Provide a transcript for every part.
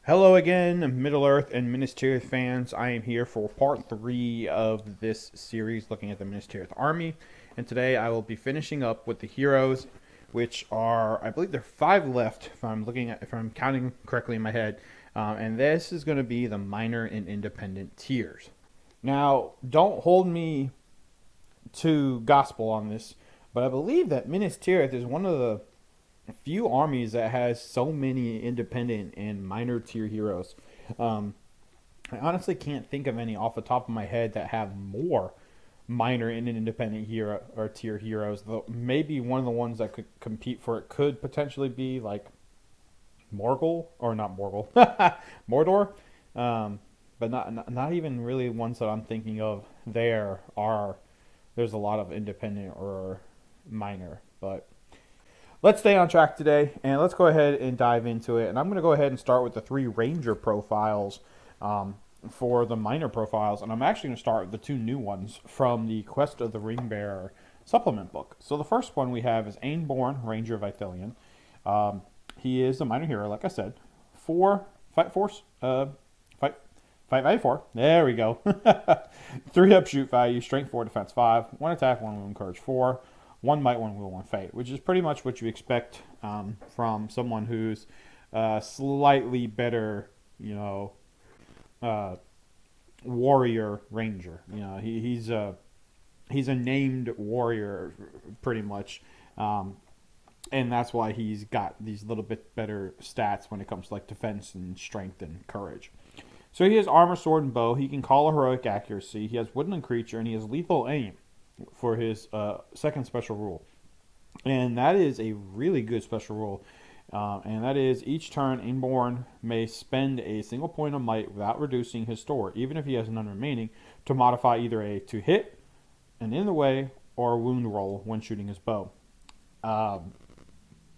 Hello again, Middle-earth and Minas Tirith fans. I am here for part 3 of this series looking at the Minas Tirith army. And today I will be finishing up with the heroes, which are, I believe there are 5 left if I'm counting correctly in my head. And this is going to be the minor and independent tiers. Now, don't hold me to gospel on this, but I believe that Minas Tirith is one of the few armies that has so many independent and minor tier heroes. I honestly can't think of any off the top of my head that have more minor and independent hero or tier heroes. Though maybe one of the ones that could compete for it could potentially be like Morgul or not Morgul, Mordor. But not even really ones that I'm thinking of. There's a lot of independent or minor, but let's stay on track today, and let's go ahead and dive into it. And I'm going to go ahead and start with the 3 Ranger profiles for the minor profiles. And I'm actually going to start with the 2 new ones from the Quest of the Ringbearer supplement book. So the first one we have is Aenborn, Ranger of Ithilien. He is the minor hero, like I said. 4 fight force, fight value 4. There we go. 3 up shoot value, strength 4, defense 5, 1 attack, 1 wound, courage 4. 1 might, 1 will, 1 fate, which is pretty much what you expect from someone who's slightly better, warrior ranger. He's a named warrior, pretty much, and that's why he's got these little bit better stats when it comes to like defense and strength and courage. So he has armor, sword, and bow. He can call a heroic accuracy. He has woodland creature, and he has lethal aim for his second special rule. And that is a really good special rule. And that is, each turn, Aenborn may spend a single point of might without reducing his store, even if he has none remaining, to modify either a to hit, an in the way, or a wound roll when shooting his bow.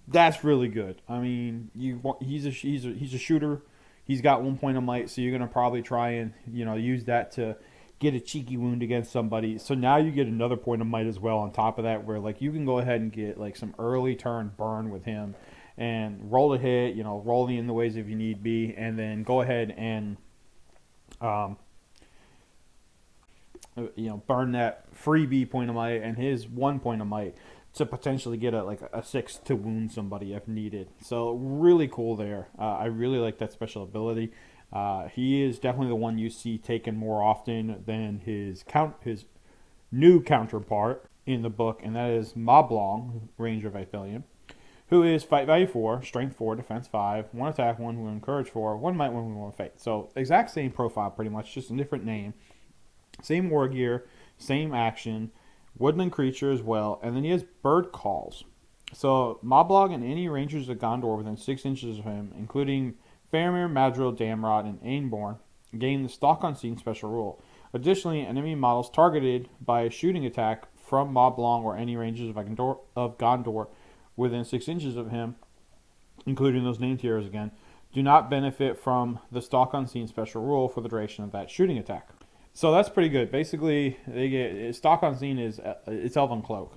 That's really good. I mean, he's a shooter. He's got 1 point of might, so you're going to probably try and use that to get a cheeky wound against somebody. So now you get another point of might as well on top of that, where like you can go ahead and get like some early turn burn with him and roll a hit, roll the in the ways if you need be, and then go ahead and burn that freebie point of might and his 1 point of might to potentially get a 6 to wound somebody if needed. So really cool there. I really like that special ability. He is definitely the one you see taken more often than his new counterpart in the book, and that is Moblong, Ranger of Ithilien, who is fight value 4, strength 4, defense 5, 1 attack, 1 wound, courage 4, 1 might, 1 wound, 1 fate. So exact same profile pretty much, just a different name. Same war gear, same action, woodland creature as well, and then he has bird calls. So Moblong and any rangers of Gundor within 6 inches of him, including Faramir, Madril, Damroard, and Aenborn, gain the Stalk Unseen special rule. Additionally, enemy models targeted by a shooting attack from Moblong or any rangers of Gondor within 6 inches of him, including those named heroes again, do not benefit from the Stalk Unseen special rule for the duration of that shooting attack. So that's pretty good. Basically, they get Stalk Unseen it's Elven Cloak.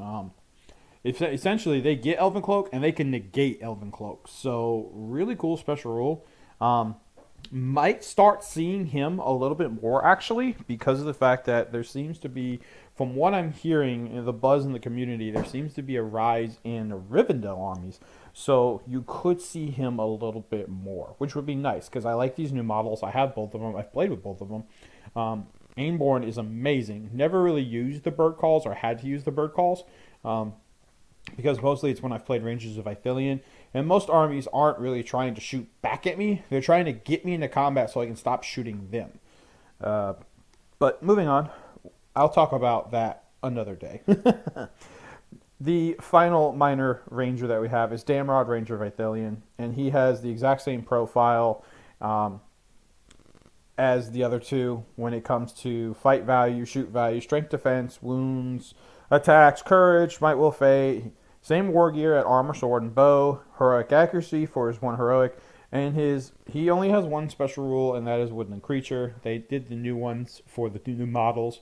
Essentially, they get Elven Cloak and they can negate Elven Cloak. So really cool special rule. Might start seeing him a little bit more actually, because of the fact that there seems to be, from what I'm hearing, the buzz in the community, there seems to be a rise in Rivendell armies. So you could see him a little bit more, which would be nice because I like these new models. I have both of them. I've played with both of them. Aenborn is amazing. Never really used the bird calls or had to use the bird calls. Because mostly it's when I've played Rangers of Ithilien, and most armies aren't really trying to shoot back at me. They're trying to get me into combat so I can stop shooting them. But moving on, I'll talk about that another day. The final minor ranger that we have is Damroard, Ranger of Ithilien, and he has the exact same profile as the other 2 when it comes to fight value, shoot value, strength, defense, wounds, attacks, courage, might, will, fate. Same war gear at armor, sword, and bow. Heroic accuracy for his 1 heroic. And he only has 1 special rule, and that is woodland creature. They did the new ones for the new models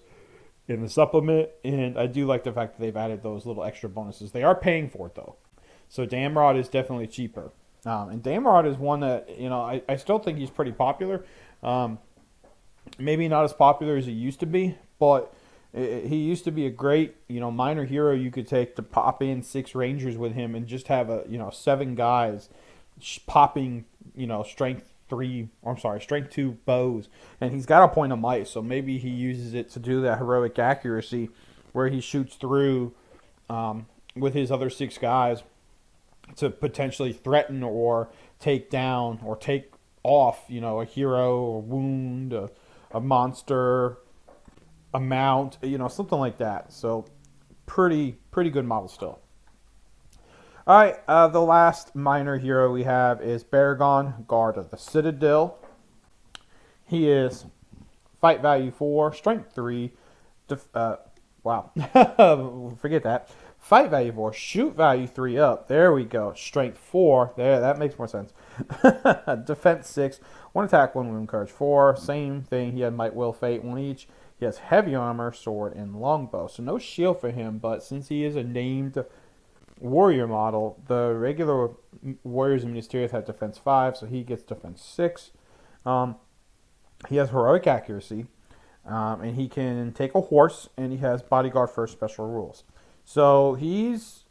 in the supplement, and I do like the fact that they've added those little extra bonuses. They are paying for it, though. So Damroard is definitely cheaper. And Damroard is one that, I still think he's pretty popular. Maybe not as popular as he used to be, but he used to be a great, minor hero you could take to pop in 6 Rangers with him and just have 7 guys popping, strength 2 bows. And he's got a point of might, so maybe he uses it to do that heroic accuracy where he shoots through with his other 6 guys to potentially threaten or take down or take off, a hero, a wound, a monster, a mount, something like that. So pretty good model still. All right, the last minor hero we have is Baragon, Guard of the Citadel. He is fight value 4, strength 3, forget that. Fight value 4, shoot value 3 up. There we go. Strength 4. There, that makes more sense. Defense 6, 1 attack, 1 wound, courage 4. Same thing. He had might, will, fate, 1 each. He has heavy armor, sword, and longbow. So no shield for him, but since he is a named warrior model, the regular warriors in Minas Tirith have defense 5, so he gets defense 6. He has heroic accuracy, and he can take a horse, and he has bodyguard first special rules. So he's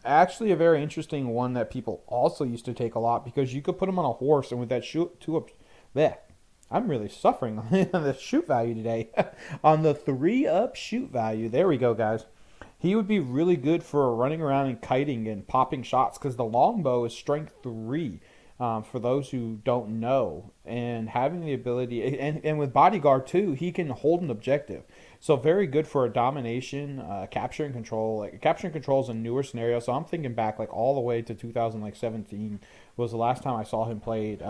actually a very interesting one that people also used to take a lot because you could put him on a horse, and with that shoot 2 up there. I'm really suffering on the shoot value today. On the 3 up shoot value, there we go, guys. He would be really good for running around and kiting and popping shots because the longbow is strength 3, for those who don't know. And having the ability, and with bodyguard too, he can hold an objective. So very good for a domination, capture and control. Like capture and control is a newer scenario. So I'm thinking back like all the way to 2017 was the last time I saw him played.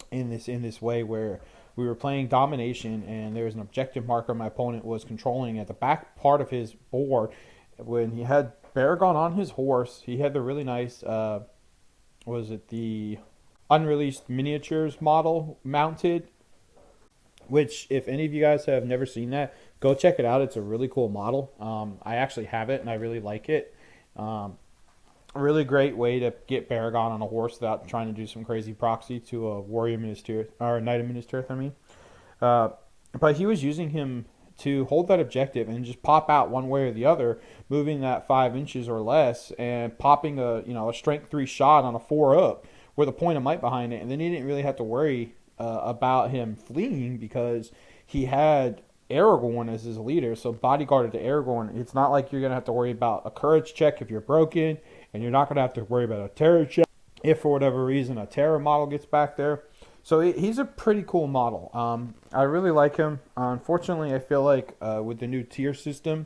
In this way where we were playing domination and there was an objective marker my opponent was controlling at the back part of his board. When he had Baragon on his horse, he had the really nice the unreleased miniatures model mounted, which if any of you guys have never seen that, go check it out. It's a really cool model. I actually have it and I really like it. A really great way to get Baragon on a horse without trying to do some crazy proxy to a warrior Minas Tirith, or a knight of Minas Tirith, I mean. But he was using him to hold that objective and just pop out one way or the other, moving that 5 inches or less, and popping a strength 3 shot on a 4 up with a point of might behind it. And then he didn't really have to worry about him fleeing because he had Aragorn as his leader, so bodyguarded to Aragorn. It's not like you're going to have to worry about a courage check if you're broken, and you're not going to have to worry about a terror check if for whatever reason a terror model gets back there. So he's a pretty cool model. I really like him. Unfortunately, I feel like with the new tier system,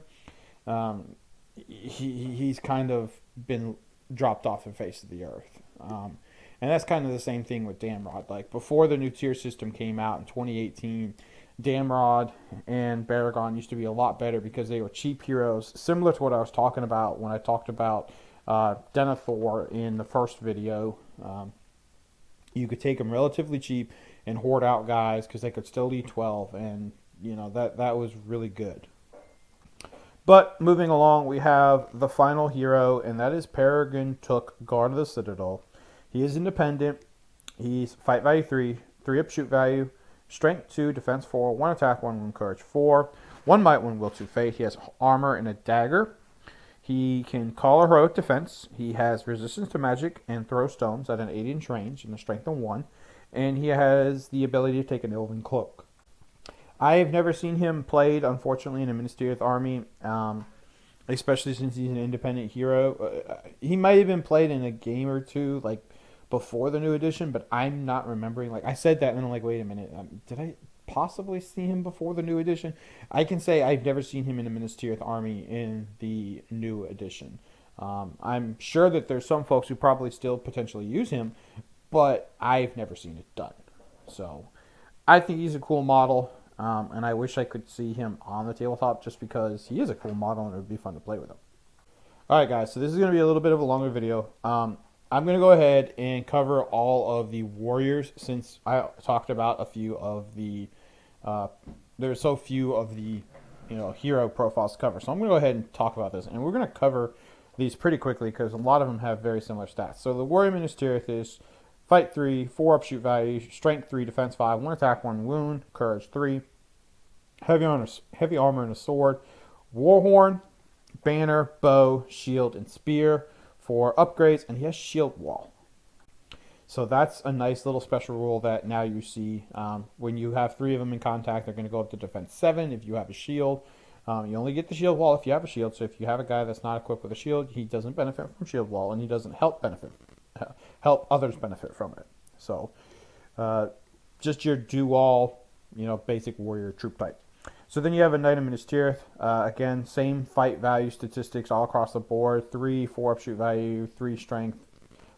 he's kind of been dropped off the face of the earth. And that's kind of the same thing with Damroard. Like before the new tier system came out in 2018, Damroard and Baragon used to be a lot better because they were cheap heroes, similar to what I was talking about when I talked about Denethor in the first video. You could take them relatively cheap and hoard out guys because they could still lead 12, and that was really good. But moving along, we have the final hero, and that is Peregrine Took, Guard of the Citadel. He is independent. He's fight value 3, 3 up shoot value, strength 2, defense 4, 1 attack, 1 wound, courage 4, 1 might, 1 will, 2 fate. He has armor and a dagger. He can call a heroic defense. He has resistance to magic and throw stones at an 8-inch range and a strength of 1. And he has the ability to take an elven cloak. I have never seen him played, unfortunately, in a Minas Tirith army, especially since he's an independent hero. He might have been played in a game or two, like, before the new edition, but I'm not remembering. Like, I said that, and I'm like, wait a minute. Did I possibly see him before the new edition? I can say I've never seen him in a Minas Tirith army in the new edition. I'm sure that there's some folks who probably still potentially use him, but I've never seen it done. So I think he's a cool model, and I wish I could see him on the tabletop just because he is a cool model and it would be fun to play with him. Alright guys, so this is going to be a little bit of a longer video. I'm going to go ahead and cover all of the warriors since I talked about a few of the there's so few of the hero profiles to cover. So I'm going to go ahead and talk about this, and we're going to cover these pretty quickly because a lot of them have very similar stats. So the Warrior Minas Tirith is Fight 3, 4 upshoot value, Strength 3, Defense 5, 1 attack, 1 wound, Courage 3, heavy armor and a sword, Warhorn, banner, bow, shield, and spear for upgrades, and he has shield wall. So that's a nice little special rule that now you see. When you have 3 of them in contact, they're going to go up to defense 7 if you have a shield. You only get the shield wall if you have a shield, so if you have a guy that's not equipped with a shield, he doesn't benefit from shield wall, and he doesn't help others benefit from it. So just your do-all, basic warrior troop type. So then you have a Knight of Minas Tirith. Again, same fight value statistics all across the board. 3, 4 upshoot value, 3 strength,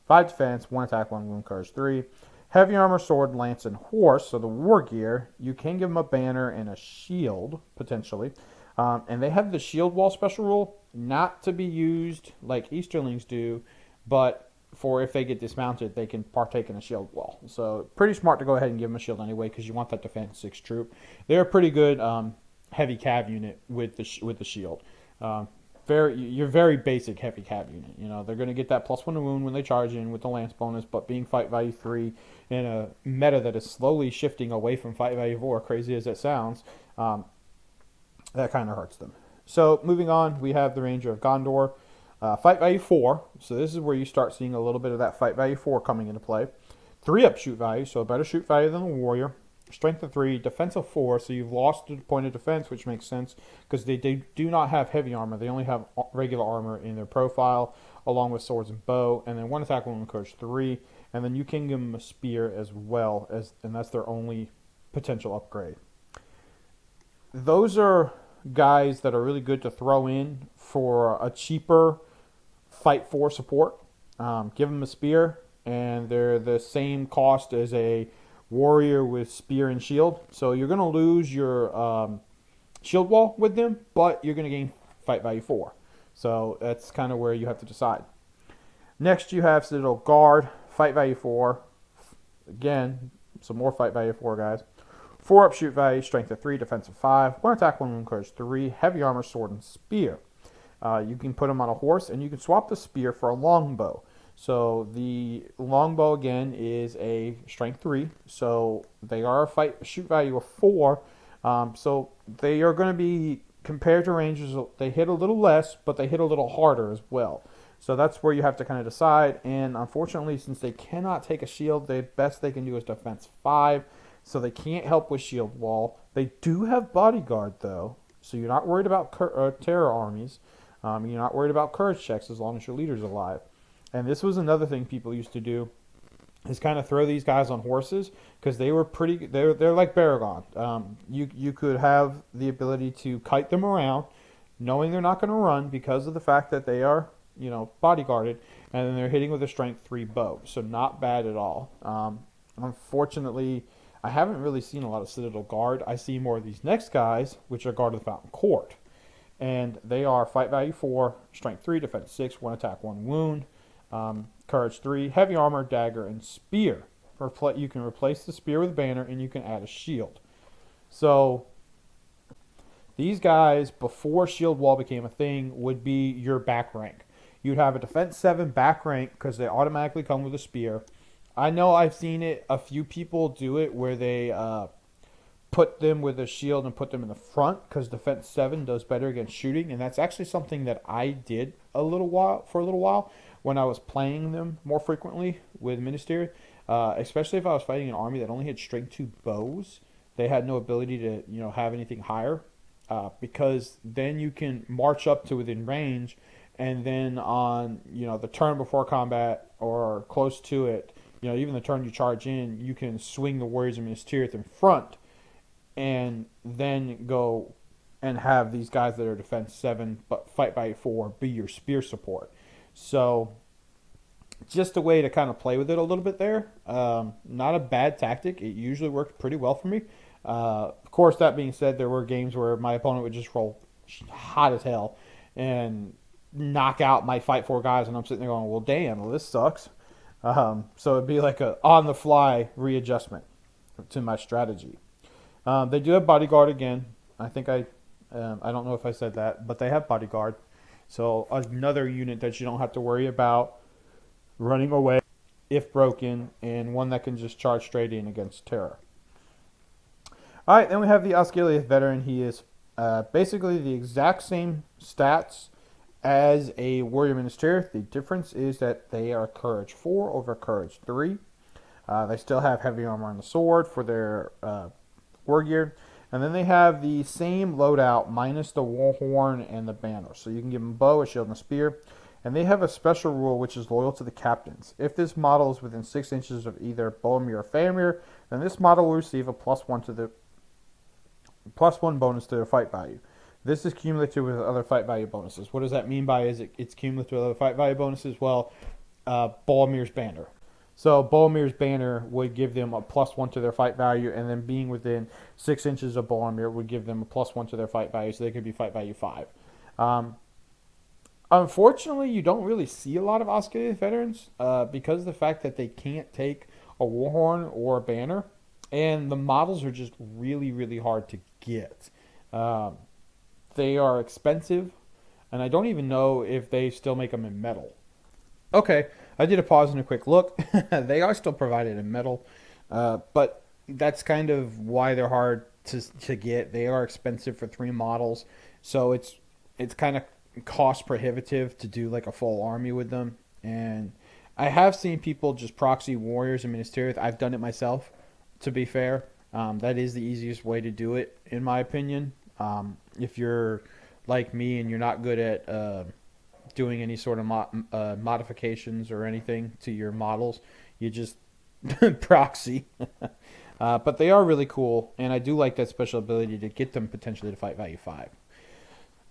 5 defense, 1 attack, 1 wound, courage 3. Heavy armor, sword, lance, and horse. So the war gear, you can give them a banner and a shield, potentially. And they have the shield wall special rule, not to be used like Easterlings do, but for if they get dismounted, they can partake in a shield wall. So pretty smart to go ahead and give them a shield anyway, because you want that defense 6 troop. They're a pretty good heavy cav unit with the shield. You're very basic heavy cav unit. They're going to get that +1 to wound when they charge in with the lance bonus, but being fight value 3 in a meta that is slowly shifting away from fight value 4, crazy as it sounds, that kind of hurts them. So moving on, we have the Ranger of Gundor. Fight value 4, so this is where you start seeing a little bit of that fight value 4 coming into play. 3 up shoot value, so a better shoot value than the warrior. Strength of 3, defense of 4, so you've lost the point of defense, which makes sense because they do not have heavy armor. They only have regular armor in their profile, along with swords and bow, and then 1 attack, 1 courage 3, and then you can give them a spear as well, and that's their only potential upgrade. Those are guys that are really good to throw in for a cheaper Fight 4 support. Give them a spear, and they're the same cost as a warrior with spear and shield. So you're going to lose your shield wall with them, but you're going to gain fight value 4. So that's kind of where you have to decide. Next, you have Citadel Guard, fight value 4. Again, some more fight value 4 guys. 4 up shoot value, strength of 3, defense of 5, 1 attack, 1 wound, courage 3, heavy armor, sword, and spear. You can put them on a horse, and you can swap the spear for a longbow. So the longbow, again, is a strength 3. So they are a shoot value of 4. So they are going to be, compared to rangers, they hit a little less, but they hit a little harder as well. So that's where you have to kind of decide. And unfortunately, since they cannot take a shield, the best they can do is defense 5. So they can't help with shield wall. They do have bodyguard, though. So you're not worried about terror armies. You're not worried about courage checks as long as your leader's alive. And this was another thing people used to do, is kind of throw these guys on horses, because they were they're like Baragon. You could have the ability to kite them around, knowing they're not going to run because of the fact that they are, bodyguarded, and then they're hitting with a strength 3 bow. So not bad at all. Unfortunately, I haven't really seen a lot of Citadel Guard. I see more of these next guys, which are Guard of the Fountain Court. And they are fight value 4, strength 3, defense 6, 1 attack, 1 wound, courage 3, heavy armor, dagger, and spear. You can replace the spear with a banner, and you can add a shield. So these guys, before shield wall became a thing, would be your back rank. You'd have a defense 7 back rank because they automatically come with a spear. I know I've seen it. A few people do it where they put them with a shield and put them in the front because defense 7 does better against shooting, and that's actually something that I did for a little while when I was playing them more frequently with Minas Tirith, especially if I was fighting an army that only had strength 2 bows. They had no ability to have anything higher, because then you can march up to within range, and then on the turn before combat or close to it, even the turn you charge in, you can swing the warriors of Minas Tirith in front, and then go and have these guys that are defense 7 but fight by 4 be your spear support. So just a way to kind of play with it a little bit there. Not a bad tactic. It usually worked pretty well for me. Of course, that being said, there were games where my opponent would just roll hot as hell and knock out my fight 4 guys, and I'm sitting there going, well, damn, well, this sucks. So it'd be like a on-the-fly readjustment to my strategy. They do have bodyguard again. I think I don't know if I said that, but they have bodyguard. So another unit that you don't have to worry about running away if broken, and one that can just charge straight in against terror. All right, then we have the Osgiliath veteran. He is basically the exact same stats as a warrior Minas Tirith. The difference is that they are courage 4 over courage 3. They still have heavy armor on the sword for their war gear. And then they have the same loadout minus the warhorn and the banner. So you can give them a bow, a shield, and a spear. And they have a special rule which is loyal to the captains. If this model is within 6 inches of either Boromir or Faramir, then this model will receive a +1 bonus to their fight value. This is cumulative with other fight value bonuses. What does that mean by it's cumulative with other fight value bonuses? Well, Boromir's banner. So Boromir's banner would give them a +1 to their fight value, and then being within 6 inches of Boromir would give them a +1 to their fight value, so they could be fight value 5. Unfortunately, you don't really see a lot of Osgiliath veterans because of the fact that they can't take a warhorn or a banner, and the models are just really, really hard to get. They are expensive, and I don't even know if they still make them in metal. Okay, I did a pause and a quick look. They are still provided in metal, but that's kind of why they're hard to get. They are expensive for 3 models, so it's kind of cost prohibitive to do like a full army with them. And I have seen people just proxy warriors in Minas Tirith. I've done it myself, to be fair. That is the easiest way to do it, in my opinion. If you're like me and you're not good at doing any sort of modifications or anything to your models, you just proxy. But they are really cool, and I do like that special ability to get them potentially to fight value 5.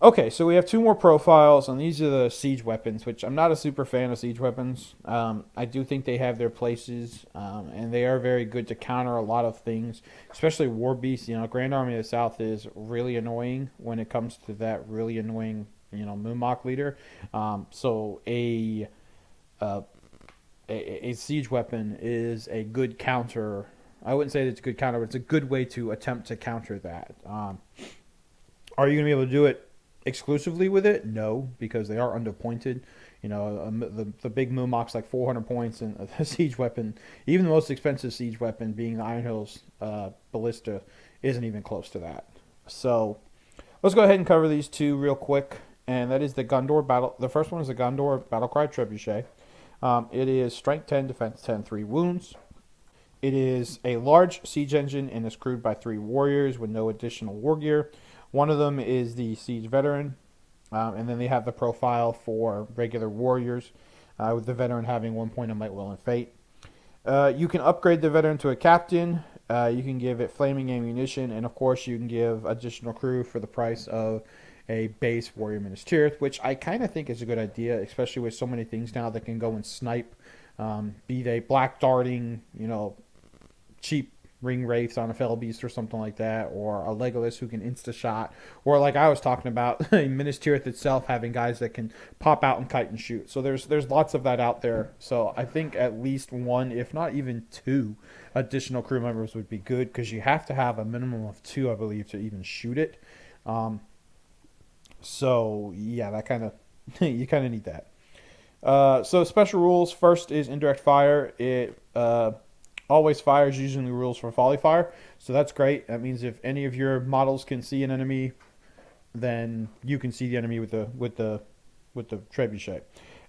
Okay, so we have 2 more profiles, and these are the siege weapons, which I'm not a super fan of siege weapons. I do think they have their places, and they are very good to counter a lot of things, especially War Beast. Grand Army of the South is really annoying when it comes to that really annoying, Moonmok leader. So a siege weapon is a good counter. I wouldn't say that it's a good counter, but it's a good way to attempt to counter that. Are you going to be able to do it exclusively with it? No, because they are underpointed. The big Moonmok's like 400 points, and a siege weapon, even the most expensive siege weapon being the Iron Hills Ballista, isn't even close to that. So let's go ahead and cover these 2 real quick, and that is the Gundor battle. The first one is the Gundor Battlecry Trebuchet. It is Strength 10, Defense 10, 3 wounds. It is a large siege engine and is crewed by 3 warriors with no additional war gear. One of them is the Siege Veteran, and then they have the profile for regular warriors, with the Veteran having 1 point of Might, Will, and Fate. You can upgrade the Veteran to a Captain. You can give it flaming ammunition, and of course you can give additional crew for the price of a base Warrior Minas Tirith, which I kind of think is a good idea, especially with so many things now that can go and snipe, be they black darting, cheap ring wraiths on a fell beast or something like that, or a Legolas who can insta-shot, or like I was talking about, Minas Tirith itself having guys that can pop out and kite and shoot. So there's lots of that out there. So I think at least 1, if not even 2, additional crew members would be good, because you have to have a minimum of 2, I believe, to even shoot it. So yeah, that kind of you kind of need that. So special rules. First is indirect fire. It always fires using the rules for volley fire, so that's great. That means if any of your models can see an enemy, then you can see the enemy with the trebuchet.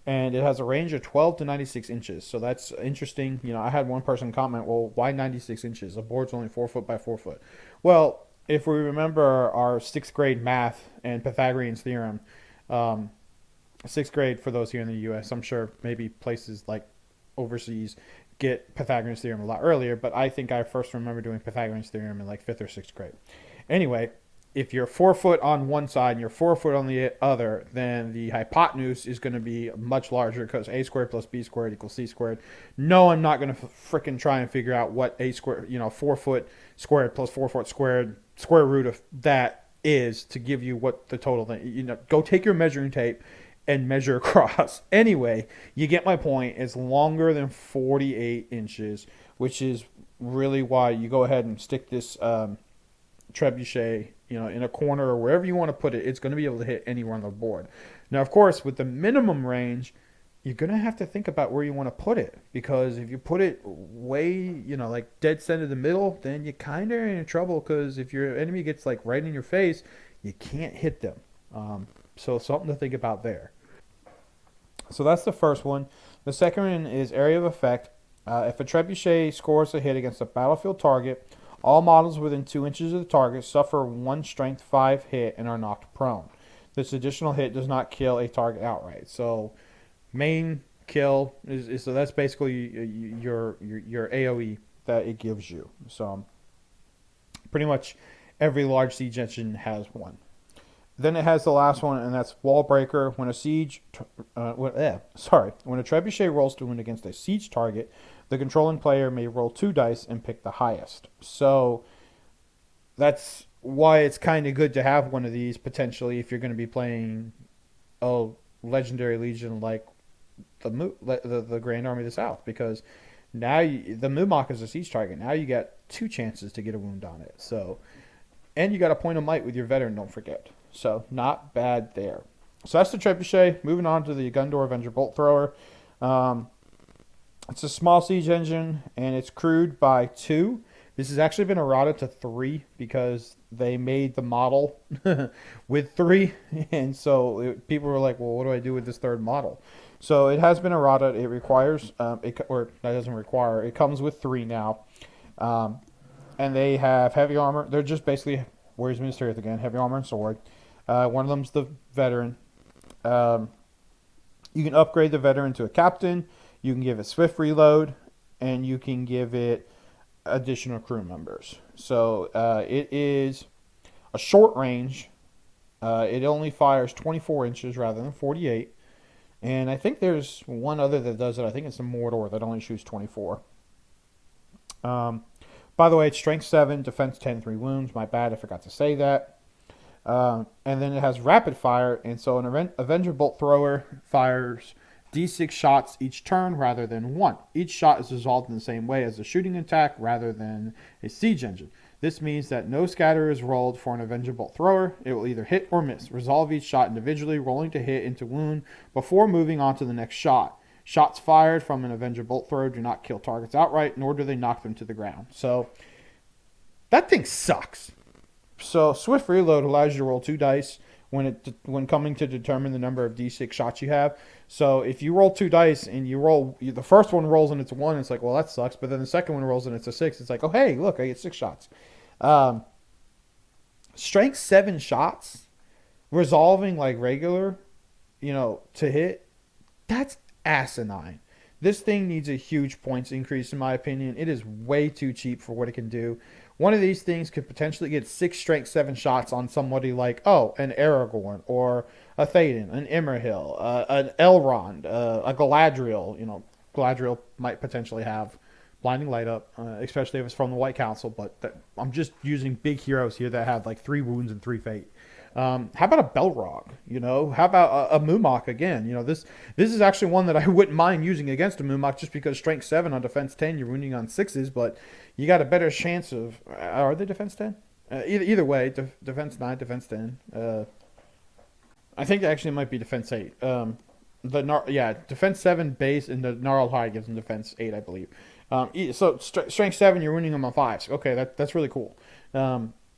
And it has a range of 12 to 96 inches, so that's interesting. I had one person comment, well, why 96 inches? The board's only 4 foot by 4 foot. Well, if we remember our 6th grade math and Pythagorean's theorem, 6th grade for those here in the U.S., I'm sure maybe places like overseas get Pythagorean's theorem a lot earlier, but I think I first remember doing Pythagorean's theorem in like 5th or 6th grade. Anyway, if you're 4 foot on one side and you're 4 foot on the other, then the hypotenuse is going to be much larger, because a squared plus b squared equals c squared. No, I'm not going to frickin' try and figure out what a squared, 4 foot squared plus 4 foot squared square root of that is to give you what the total thing. Go take your measuring tape and measure across. Anyway, you get my point. It's longer than 48 inches, which is really why you go ahead and stick this trebuchet, in a corner or wherever you want to put it, it's going to be able to hit anywhere on the board. Now, of course, with the minimum range, you're going to have to think about where you want to put it, because if you put it way, like dead center of the middle, then you kind of in trouble, because if your enemy gets like right in your face, you can't hit them. So something to think about there. So that's the first one. The second one is area of effect. If a trebuchet scores a hit against a battlefield target, all models within 2 inches of the target suffer 1 strength 5 hit and are knocked prone. This additional hit does not kill a target outright. So main kill is so that's basically your AoE that it gives you. So pretty much every large siege engine has one. Then it has the last one, and that's Wall Breaker. When a trebuchet rolls to win against a siege target, the controlling player may roll 2 dice and pick the highest. So that's why it's kind of good to have one of these potentially if you're going to be playing a Legendary Legion like the Grand Army of the South, because now the Mumok is a siege target. Now you got 2 chances to get a wound on it. So, and you got a point of might with your veteran, don't forget. So not bad there. So that's the trebuchet. Moving on to the Gundor Avenger Bolt Thrower. It's a small siege engine, and it's crewed by 2. This has actually been errata to 3 because they made the model with 3, and so people were like, well, what do I do with this third model? So it has been errata. It requires, or that doesn't require, it comes with 3 now. And they have heavy armor. They're just basically, where's Minas Tirith again? Heavy armor and sword. One of them's the veteran. You can upgrade the veteran to a captain. You can give it swift reload, and you can give it additional crew members. So it is a short range. It only fires 24 inches rather than 48. And I think there's one other that does it. I think it's a Mordor that only shoots 24. By the way, it's strength 7, defense 10, 3 wounds. My bad, I forgot to say that. And then it has rapid fire, and so an Avenger Bolt Thrower fires D6 shots each turn rather than 1. Each shot is resolved in the same way as a shooting attack rather than a siege engine. This means that no scatter is rolled for an Avenger Bolt Thrower. It will either hit or miss. Resolve each shot individually, rolling to hit into wound before moving on to the next shot. Shots fired from an Avenger Bolt Thrower do not kill targets outright, nor do they knock them to the ground. So that thing sucks. So Swift Reload allows you to roll 2 dice when coming to determine the number of D6 shots you have. So if you roll 2 dice and the first one rolls and it's a 1, it's like, well, that sucks. But then the second one rolls and it's a 6, it's like, oh, hey, look, I get 6 shots. Strength 7 shots, resolving like regular, to hit, that's asinine. This thing needs a huge points increase, in my opinion. It is way too cheap for what it can do. One of these things could potentially get 6 strength 7 shots on somebody like, an Aragorn, or a Théoden, an Imrahil, an Elrond, a Galadriel. Galadriel might potentially have blinding light up, especially if it's from the White Council, but I'm just using big heroes here that have like 3 wounds and 3 fate. How about a Balrog? How about a Mumok again? This is actually one that I wouldn't mind using against a Mumok, just because strength 7 on defense 10, you're wounding on 6s, but you got a better chance of. Are they defense 10? Either way, defense 9, defense 10. I think actually it might be defense 8. Defense 7 base, and the Gnarled Hide gives them defense 8, I believe. So strength 7, you're wounding them on 5s. Okay, that's really cool.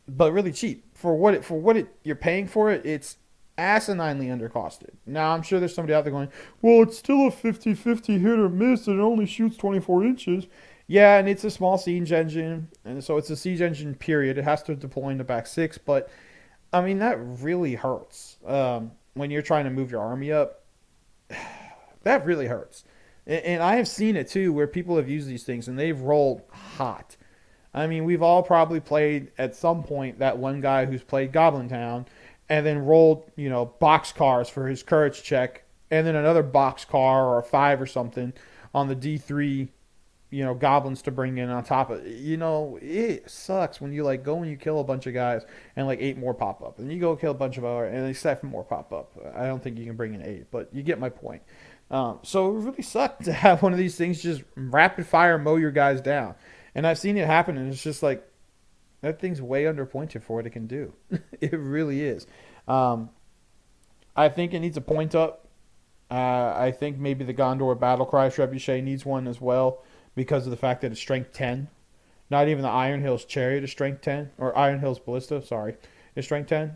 But really cheap for what you're paying for it. It's asininely undercosted. Now I'm sure there's somebody out there going, well, it's still a 50-50 hit or miss, and it only shoots 24 inches. Yeah, and it's a small siege engine, and so it's a siege engine period. It has to deploy in the back 6, but I mean that really hurts when you're trying to move your army up. That really hurts, and I have seen it too, where people have used these things and they've rolled hot. I mean, we've all probably played at some point that one guy who's played Goblin Town and then rolled, boxcars for his courage check, and then another boxcar or a 5 or something on the D3, goblins to bring in on top of it. It sucks when you go and you kill a bunch of guys and 8 more pop up. And you go kill a bunch of other and 7 more pop up. I don't think you can bring in 8, but you get my point. So it really sucked to have one of these things just rapid fire mow your guys down. And I've seen it happen, and it's just like, That thing's way underpointed for what it can do. It really is. I think it needs a point up. I think maybe the Gundor Battlecry Trebuchet needs one as well because of the fact that it's strength 10. Not even the Iron Hills Chariot is strength 10. Or Iron Hills Ballista, sorry, is strength 10.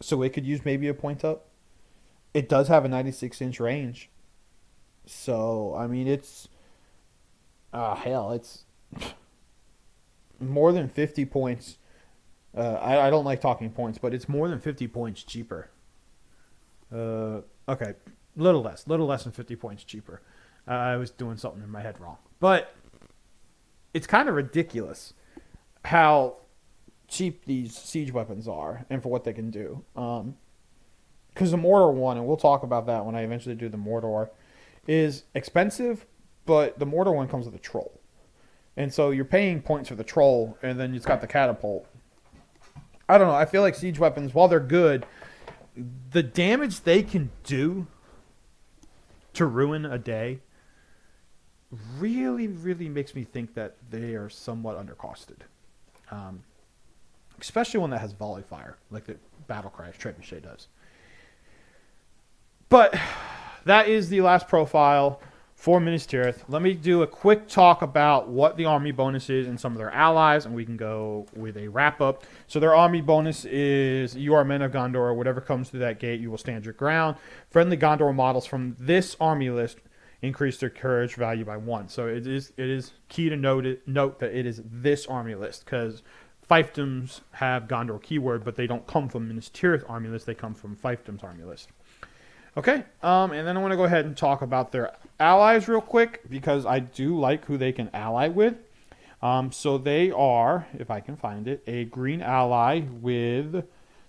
So it could use maybe a point up. It does have a 96-inch range. So, I mean, it's... it's more than 50 points. I don't like talking points, but it's more than 50 points cheaper. Okay, little less than 50 points cheaper. I was doing something in my head wrong. But it's kind of ridiculous how cheap these siege weapons are and for what they can do. Because the Mordor one, and we'll talk about that when I eventually do the Mordor, is expensive, but the Mordor one comes with a troll. And so you're paying points for the troll, and then it's got the catapult. I don't know. I feel like siege weapons, while they're good, the damage they can do to ruin a day really, really makes me think that they are somewhat undercosted. Especially one that has volley fire, like the Battlecry Trebuchet does. But that is the last profile for Minas Tirith. Let me do a quick talk about what the army bonus is and some of their allies, and we can go with a wrap-up. So their army bonus is you are men of Gundor. Whatever comes through that gate, you will stand your ground. Friendly Gundor models from this army list increase their courage value by 1. So it is key to note that it is this army list, because fiefdoms have Gundor keyword, but they don't come from Minas Tirith army list. They come from fiefdoms army list. Okay, and then I want to go ahead and talk about their allies real quick, because I do like who they can ally with. So they are, if I can find it, a green ally with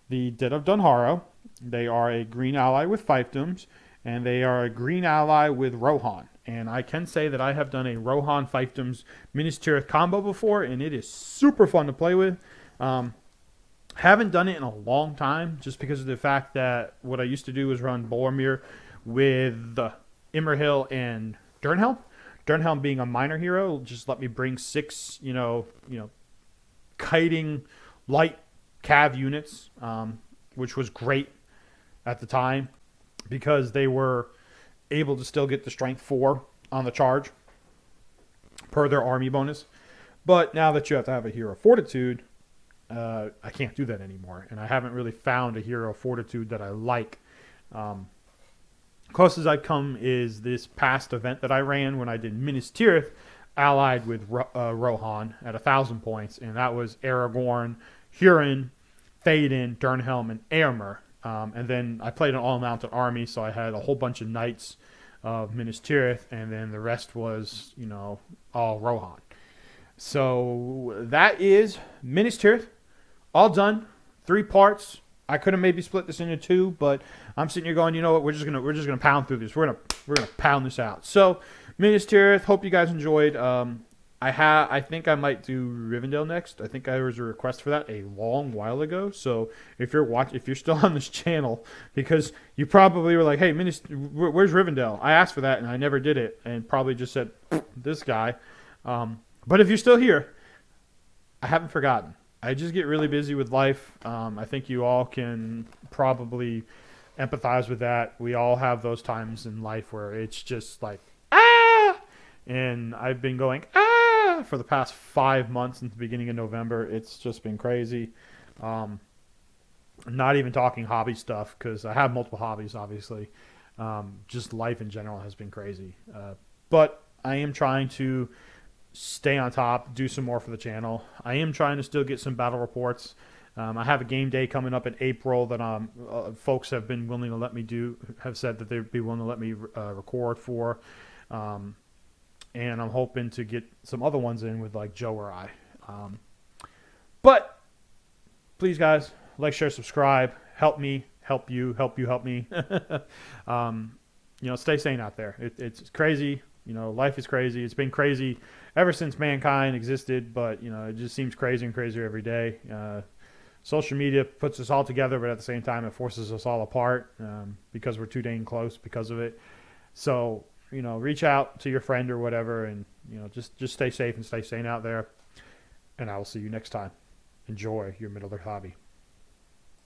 the Dead of Dunharrow. They are a green ally with fiefdoms, and they are a green ally with Rohan. And I can say that I have done a Rohan fiefdoms Minas Tirith combo before, and it is super fun to play with. Haven't done it in a long time, just because of the fact that what I used to do was run Boromir with Imrahil and Durnhelm. Durnhelm being a minor hero, just let me bring 6, kiting light cav units, which was great at the time because they were able to still get the strength 4 on the charge per their army bonus. But now that you have to have a hero fortitude, I can't do that anymore, and I haven't really found a hero fortitude that I like. Closest I've come is this past event that I ran when I did Minas Tirith allied with Rohan at 1,000 points, and that was Aragorn, Hurin, Théoden, Durnhelm, and Éomer. And then I played an all-mounted army, so I had a whole bunch of knights of Minas Tirith, and then the rest was, all Rohan. So that is Minas Tirith. All done. 3 parts. I could have maybe split this into 2, but I'm sitting here going, you know what? We're just gonna pound through this. We're gonna pound this out. So Minas Tirith. Hope you guys enjoyed. I think I might do Rivendell next. I think there was a request for that a long while ago. So if you're still on this channel, because you probably were like, hey, where's Rivendell? I asked for that and I never did it, and probably just said this guy. But if you're still here, I haven't forgotten. I just get really busy with life. I think you all can probably empathize with that. We all have those times in life where it's just like, and I've been going, for the past 5 months since the beginning of November. It's just been crazy. Not even talking hobby stuff, because I have multiple hobbies, obviously. Just life in general has been crazy. But I am trying to stay on top, do some more for the channel. I am trying to still get some battle reports. I have a game day coming up in April that folks have been willing to let me have said that they'd be willing to let me record for. And I'm hoping to get some other ones in with like Joe or I. But please, guys, like, share, subscribe. Help me, help you, help me. Stay sane out there. It's crazy. Life is crazy. It's been crazy ever since mankind existed, but, it just seems crazier and crazier every day. Social media puts us all together, but at the same time, it forces us all apart because we're too dang close because of it. So, reach out to your friend or whatever, and, just stay safe and stay sane out there. and I will see you next time. Enjoy your Middle Earth hobby.